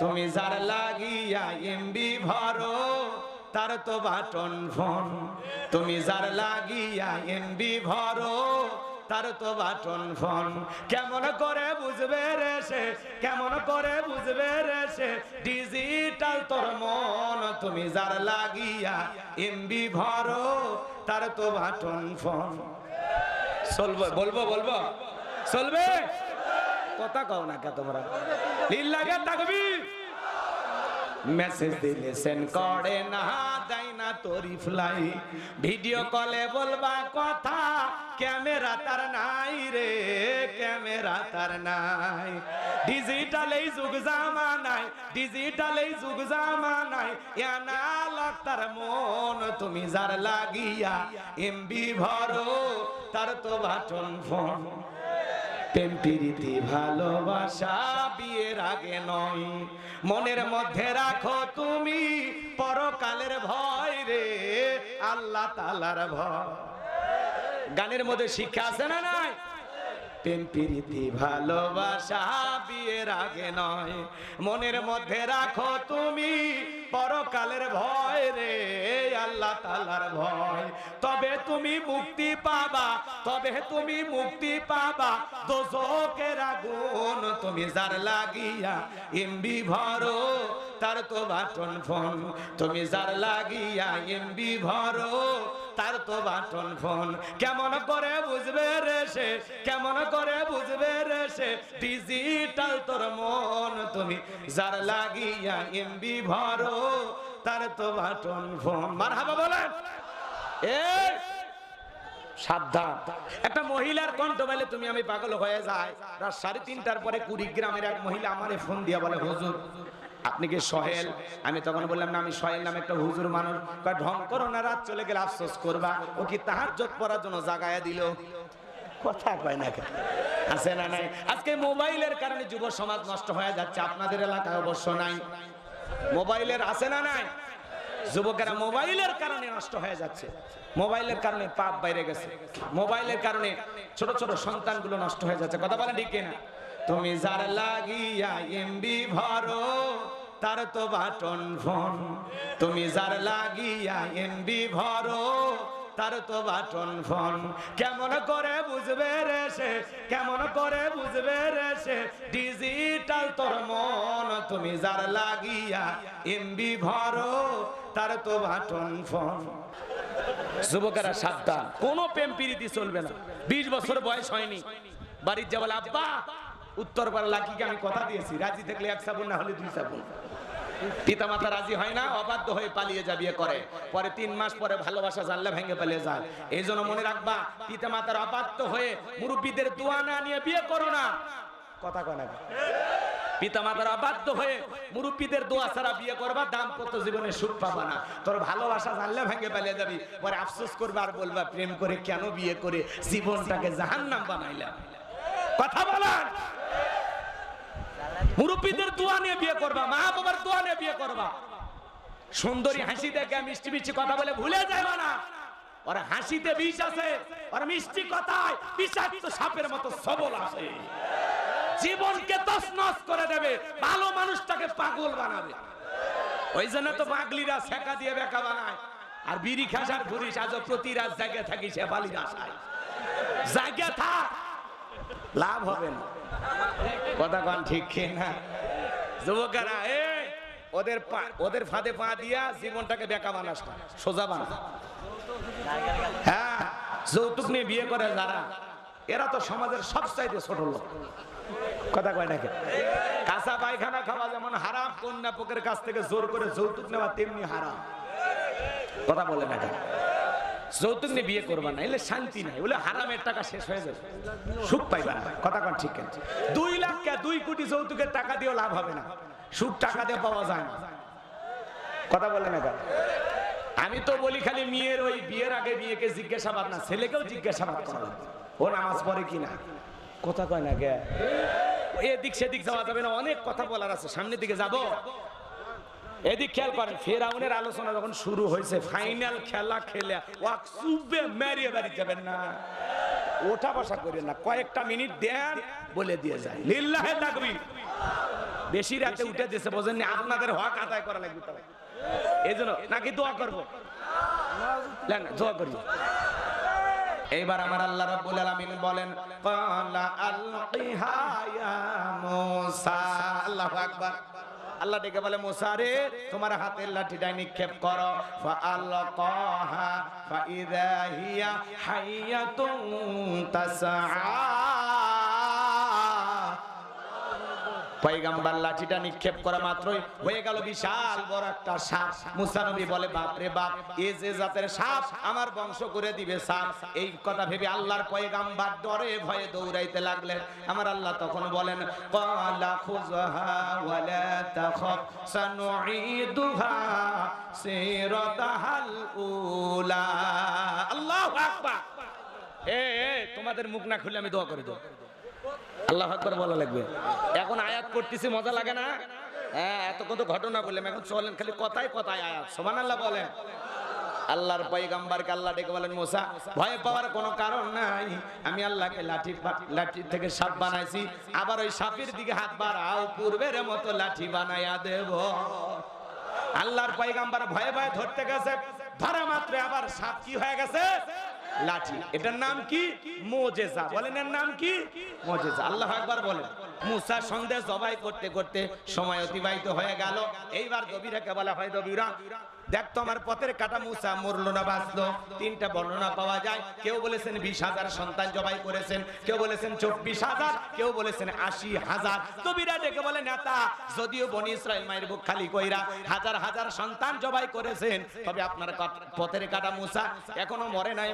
তুমি যার লাগিয়া এমবি ভরো তার তো বাটন ফোন। তুমি যার লাগিয়া এমবি ভরো তার তো বাটন ফোন। কেমন করে বুঝবে রে সে, কেমন করে বুঝবে রে সে ডিজিটাল তোর মন। তুমি যার লাগিয়া এমবি ভরো তার তো বাটন ফোন। চলবে বলবো বলবো চলবে কথা কও না কে তোমরা লিল্লাহে তাকবীর। মেসেজ দিলে সেন্ড করে না দেয় না তো রিপ্লাই, ভিডিও কলে বলবা কথা ক্যামেরা তার নাই রে, ক্যামেরা তার নাই। ডিজিটাল এই যুগ জামানায়, ডিজিটাল এই যুগ জামানায় অ্যানালগ তার মন। তুমি যার লাগিয়া এমবি ভরো তার তো বাটন ফোন। প্রেম প্রীতি ভালোবাসা বিয়ের আগে নয়, মনের মধ্যে রাখো তুমি পরকালের ভয় রে, আল্লাহ তাআলার ভয়। গানের মধ্যে শিক্ষা আছে না নাই? প্রেম প্রীতি ভালোবাসা বিয়ের আগে নয়, মনের মধ্যে রাখো তুমি পরকালের ভয় রে, আল্লাহ তাআলার ভয়। তবে তুমি মুক্তি পাবা, তবে তুমি মুক্তি পাবা দোজখের আগুন। তুমি যার লাগিয়া এমবি ভরো তার তো বাটন ফোন। তুমি যার লাগিয়া এমবি ভরো তার তো বাটন ফোন। কেমন করে বুঝবে রে সে, কেমন করে বুঝবে রে সে ডিজিটাল তোর মন। তুমি যার লাগিয়া এমবি ভরো তার তো বাটন ফোন। মারহাবা বলেন। এই সাবধান, একটা মহিলার কণ্ঠ পেলে তুমি আমি পাগল হয়ে যায়। রাত 3:30টার পরে কুড়িগ্রামের এক মহিলা আমারে ফোন দিয়া বলে, হুজুর আপনি কি সোহেল? আমি তখন বললাম না, আমি সোহেল নামে একটা হুজুর মানুষ। কয় ঢং করো না, রাত চলে গেলে আফসোস করবা। ও কি তাহাজ্জুদ পড়ার জন্য জাগায়া দিল? কথা কয় না কেন? আছে না নাই? আজকে মোবাইলের কারণে যুব সমাজ নষ্ট হয়ে যাচ্ছে। আপনাদের এলাকায় অবশ্য নাই, মোবাইলের আছে না নাই? যুবকেরা মোবাইলের কারণে নষ্ট হয়ে যাচ্ছে, মোবাইলের কারণে পাপ বাইরে গেছে, মোবাইলের কারণে ছোট ছোট সন্তানগুলো নষ্ট হয়ে যাচ্ছে। কথা বলেন ঠিক কিনা? তুমি যার লাগিয়া এমবি ভরো তার তো বাটন ফোন। তুমি যার লাগিয়া এমবি ভরো তার তো বাটন ফোন। কেমন করে বুঝবে রে সে, কেমন করে বুঝবে রে সে ডিজিটাল তোর মন। তুমি যার লাগিয়া এমবি ভরো তার তো বাটন ফোন। যুবকেরা সাবধান, কোনো প্রেম প্রীতি চলবে না। 20 বছর বয়স হয়নি, বাড়ির যা বলে আব্বা উত্তর পাড়া লাকিকে আমি কথা দিয়েছি, রাজি থাকলে 1 সাবুন না হলে 2 সাবুন। পিতা মাতা রাজি হয় না, অবাধ্য হয়ে পালিয়ে যা বিয়ে করে। পরে 3 মাস পরে ভালোবাসা জানলে ভেঙে পালিয়ে যায়। এই জন্য মনে রাখবা, পিতা মাতার অবাধ্য হয়ে মুরব্বীদের দোয়া না নিয়ে বিয়ে করো না। কথা কয় না? পিতা মাতার অবাধ্য হয়ে মুরব্বীদের দোয়া ছাড়া বিয়ে করবা, দাম্পত্য জীবনে সুখ পাবা না। তোর ভালোবাসা জানলে ভেঙে পালিয়ে যাবি, পরে আফসোস করবা আর বলবা প্রেম করে কেন বিয়ে করে জীবনটাকে জাহান্নাম বানাইলাম। কথা বলেন। মুরব্বীদের দোয়া নিয়ে বিয়ে করবা, মা বাবার দোয়া নিয়ে বিয়ে করবা। সুন্দরী হাসি দেখে মিষ্টি মিষ্টি কথা বলে ভুলে যাবে না, ওর হাসিতে বিষ আছে, ওর মিষ্টি কথায় বিষাক্ত সাপের মতো সবল আছে। জীবনকে তছনছ করে দেবে, ভালো মানুষটাকে পাগল বানাবে। ওই জন্য তো পাগলিরা ছেঁকা দিয়ে বেকা বানায়। আর বিড়ি খাসার ঘুরিস, আজ প্রতি রাত জায়গা থাকিস বালির আশায়। জায়গা থাক, লাভ হবে না। কথা কন ঠিক না? যুবকেরা ওদের ফাঁদে পা দিয়া জীবনটাকে বেকা বানাস না, সোজা বানা। হ্যাঁ, যৌতুক নিয়ে বিয়ে করে যারা, এরা তো সমাজের সবচাইতে ছোট লোক। কথা কয় নাকি? কাঁচা পায়খানা খাওয়া যেমন হারাম, কন্যা পক্ষের কাছ থেকে জোর করে যৌতুক নেওয়া তেমনি হারাম। কথা বলে না কেন? যৌতুক নিয়ে বিয়ে করবা না, এলে শান্তি নাই, বলে হারামের টাকা শেষ হয়ে যাবে, সুখ পাইবা না। কথা কন ঠিক কেন? 2 লাখ 2 কোটি যৌতুকের টাকা দিয়েও লাভ হবে না, সুখ টাকা দিয়ে পাওয়া যায় না। কথা বলে না কেন? আমি তো বলি খালি মেয়ের ওই বিয়ের আগে মেয়েকে জিজ্ঞাসাবাদ না, ছেলেকেও জিজ্ঞাসাবাদ করা লাগবে, ও নামাজ পড়ে কিনা। কথা কয় না গে? এদিক সেদিক যাওয়া যাবে না, অনেক কথা বলার আছে, সামনের দিকে যাব। এদিক খেয়াল করেন, ফেরাউনের আলোচনা যখন শুরু হয়েছে, ফাইনাল খেলা খেলে ওয়াক সুবে মেরিয়ে বাড়ি যাবেন না, ওঠা বসা করেন না, কয়েকটা মিনিট দেন বলে দিয়ে যায়। লিল্লাহে তাকবীর। বেশি রাতে উঠে দিয়েছে, বোঝেন না আপনাদের হক আদায় করা লাগবে, এই জন্য নাকি দোয়া করবো, দোয়া করবো। এইবার আমার আল্লাহ রাব্বুল আলামিন বলেন ক্বালা আলকিহা ইয়া মূসা, আল্লাহু আকবার। আল্লাহ ডেকে বলে মুসা রে তোমার হাতের লাঠিটা নিক্ষেপ করো। ফাআলকাহা ফাইযা হিয়া হাইয়াতুন তাসআ। পয়গম্বর লাঠিটা নিক্ষেপ করা মাত্রই হয়ে গেল বিশাল বড় একটা সাপ। মুসা নবী বলে বাপ রে বাপ, এই যে জাতের সাপ আমার বংশ করে দিবে সাপ। এই কথা ভেবে আল্লাহর পয়গম্বর ডরে ভয়ে দৌড়াইতে লাগলেন। আমার আল্লাহ তখন বলেন ক্বালা খুযহা ওয়ালা তাখাফ সানুঈদুহা সিরাতাহাল উলা। আল্লাহু আকবার। তোমাদের মুখ না খুলে আমি দোয়া করে দেব। আল্লাহু আকবার বলা লাগবে। এখন আয়াত পড়তেছি, মজা লাগে না? হ্যাঁ, এতক্ষণ তো ঘটনা বললাম, এখন চলেন খালি কথায় কথায় আয়াত। সুবহানাল্লাহ বলেন। আল্লাহর পয়গম্বরকে আল্লাহ ডেকে বলেন মুসা ভয় পাওয়ার কোনো কারণ নাই, আমি আল্লাহকে লাঠি থেকে সাপ বানাইছি, আবার ওই সাপের দিকে হাত বাড়াও, পূর্বের মতো লাঠি বানাইয়া দেব। আল্লাহর পয়গম্বর ভয়ে ভয়ে ধরতে গেছে, ধরা মাত্র আবার সাপ কি হয়ে গেছে? লাঠি। এটার নাম কি? মুজিজা। বলেন এর নাম কি? মুজিজা। আল্লাহু আকবার বলেন। মুসা সন্দেহ জবাই করতে করতে সময় অতিবাহিত হয়ে গেল। এইবার দবিরাকে বলা হয়, দবিরা দেখ তো আমার পথের কাটা মুসা মরলো না বাঁচলো। তিনটা বর্ণনা পাওয়া যায়, কেউ বলেছেন 20,000 সন্তান জবাই করেছেন, কেউ বলেছেন 24,000, কেউ বলেছেন 80,000। দবিরা ডেকে বলে নেতা, যদিও বনি ইসরাইল মায়ের বুক খালি কইরা হাজার হাজার সন্তান জবাই করেছেন, তবে আপনার পথের কাটা মুসা এখনো মরে নাই,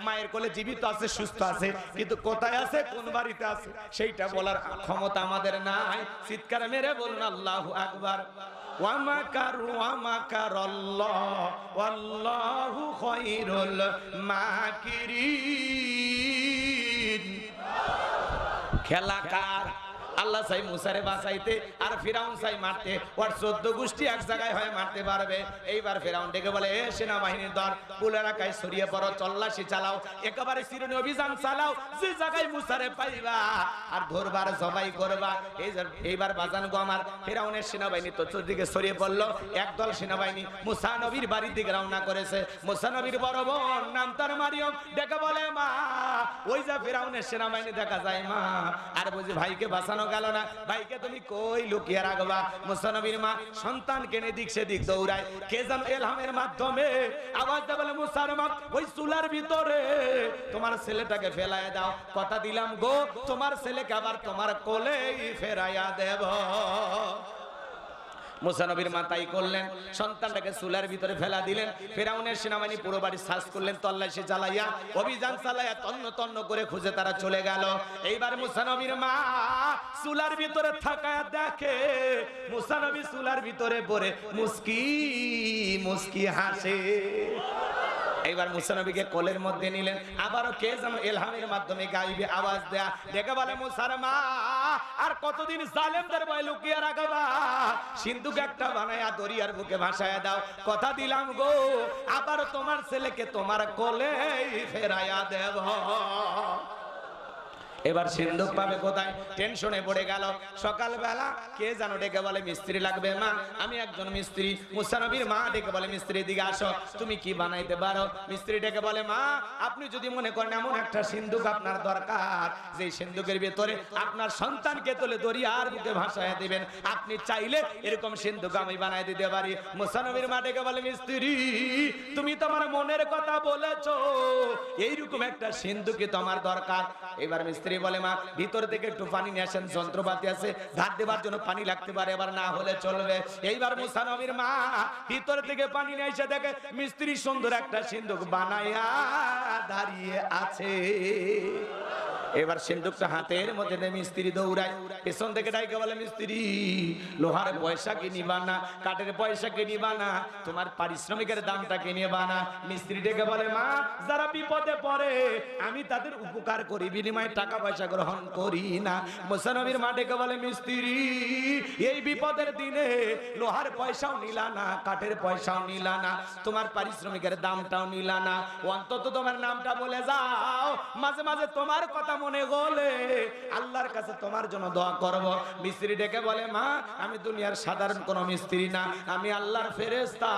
মায়ের কোলে জীবিত আছে, সুস্থ আছে, কিন্তু কোথায় আছে, কোন বাড়িতে আছে সেইটা বলার ক্ষমতা আমাদের নাই। চিৎকার মেরে বলুন আল্লাহু আকবার। ওয়া মাকারু ওয়া মাকারাল্লাহ ওয়াল্লাহু খায়রুল মাকিরিন। খেলা কার? আল্লাহ চাই মুসারে বাঁচাইতে, আর ফিরাউন চাই মারতে। ওর 14 গোষ্ঠী এক জায়গায় হয়ে মারতে পারবে। এইবার ফিরাউন ডেকে বলে এ সেনাবাহিনীর দল, পুল এলাকায় ছড়িয়ে পড়ো, তল্লাশি চালাও, একেবারে চিরুনি অভিযান চালাও, যে জায়গায় মুসারে পাইবা আর ধরবার জবাই করবা। এইবার বাজান গো আমার, ফিরাউনের সেনাবাহিনী তো চতুর্দিকে ছড়িয়ে পড়লো। একদল সেনাবাহিনী মুসা নবীর বাড়ির দিকে রওনা করেছে। মুসা নবীর বড় বোন নাম তার মারিয়ম ডেকে বলে মা, ওই যে ফিরাউনের সেনাবাহিনী দেখা যায় মা। আর বুঝি ভাইকে বাঁচানো গেল না, ভাইকে তুমি কই লুকিয়ে রাখবা? মুসা নবীর মা সন্তানকে নিয়ে দিক সেদিক দৌড়ায়। কে যেন এলহামের মাধ্যমে আওয়াজ দেয়, বলে মুসার মা ওই চুলার ভিতরে তোমার ছেলেটাকে ফেলায় দাও, কথা দিলাম গো তোমার ছেলেকে আবার তোমার কোলেই ফেরাইয়া দেব। মুসা নবীর মা তাই করলেন, সন্তানটাকে চুলার ভিতরে ফেলা দিলেন। ফিরাউনের সেনাবাহিনী পুরো বাড়ি সার্চ করলেন, তল্লাশি চালাইয়া অভিযান চালাইয়া তন্ন তন্ন করে খুঁজে তারা চলে গেল। এইবার মুসা নবীর মা চুলার ভিতরে থাকায় দেখে মুসা নবী চুলার ভিতরে পড়ে মুস্কি মুস্কি হাসে। এইবার মুসা নবীকে কোলের মধ্যে নিলেন। আবারও কে যেন এলহামের মাধ্যমে গাইবে আওয়াজ দেয়া, ডেকে বলে মুসার মা আর কতদিন জালেমদের ভয় লুকিয়ে রাখবা? সিন্ধুক একটা বানায়া দরিয়ার বুকে ভাসায়া দাও, কথা দিলাম গো আবার তোমার ছেলেকে তোমার কোলে ফেরাইয়া দেব। এবার সিন্ধুক পাবে কোথায়? টেনশনে পড়ে গেল। সকালবেলা কে যেন ডেকে বলে মিস্ত্রি লাগবে। মা আমি একজন মিস্ত্রি। মুসা নবীর মা ডেকে বলে মিস্ত্রি দিকে আসো, তুমি কি বানাইতে পারো? মিস্ত্রি ডেকে বলে মা আপনি যদি মনে করেন এমন একটা সিন্ধুক আপনার দরকার, যে সিন্ধুকের ভেতরে আপনার সন্তানকে তুলে দরিয়ার বুকে ভাসায় দিবেন, আপনি চাইলে এরকম সিন্ধুক আমি বানাই দিতে পারি। মুসা নবীর মা ডেকে বলে মিস্ত্রি তুমি তোমার মনের কথা বলেছো, এইরকম একটা সিন্ধুকই তোমার দরকার। এবার মিস্ত্রি বলে মা ভিতর থেকে একটু পানি নিয়ে আসেন, যন্ত্রপাতি আছে, ধার দেবার জন্য পানি লাগতে পারে, এবার না হলে চলবে। এইবার মুসা নবীর মা ভিতর থেকে পানি নিয়ে এসে দেখে মিস্ত্রি সুন্দর একটা সিন্ধুক বানাইয়া দাঁড়িয়ে আছে। এবার সিন্ধুকটা হাতের মধ্যে মিস্ত্রি দৌড়ায়, পেছন থেকে ডাইকে বলে মিস্ত্রি লোহার পয়সা কি নিবা না, কাঠের পয়সা কি নিবা না, তোমার পারিশ্রমিকের দামটা কি নিবা না? মিস্ত্রি ডেকে বলে মা যারা বিপদে পড়ে আমি তাদের উপকার করি, বিনিময়ে টাকা পয়সা গ্রহণ করি না। মুসা নবীর মা ডেকে বলে মিস্ত্রি এই বিপদের দিনে লোহার পয়সাও নিলা না, কাঠের পয়সাও নিলা না, তোমার পারিশ্রমিকের দামটাও নিলা না, অন্তত তোমার নামটা বলে যাও, মাঝে মাঝে তোমার কথা মনে গলে আল্লাহর কাছে তোমার জন্য দোয়া করব। মিস্ত্রি ডেকে বলে, মা আমি দুনিয়ার সাধারণ কোনো মিস্ত্রি না, আমি আল্লাহর ফেরেশতা,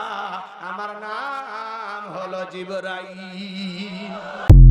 আমার নাম হলো জিবরাইল।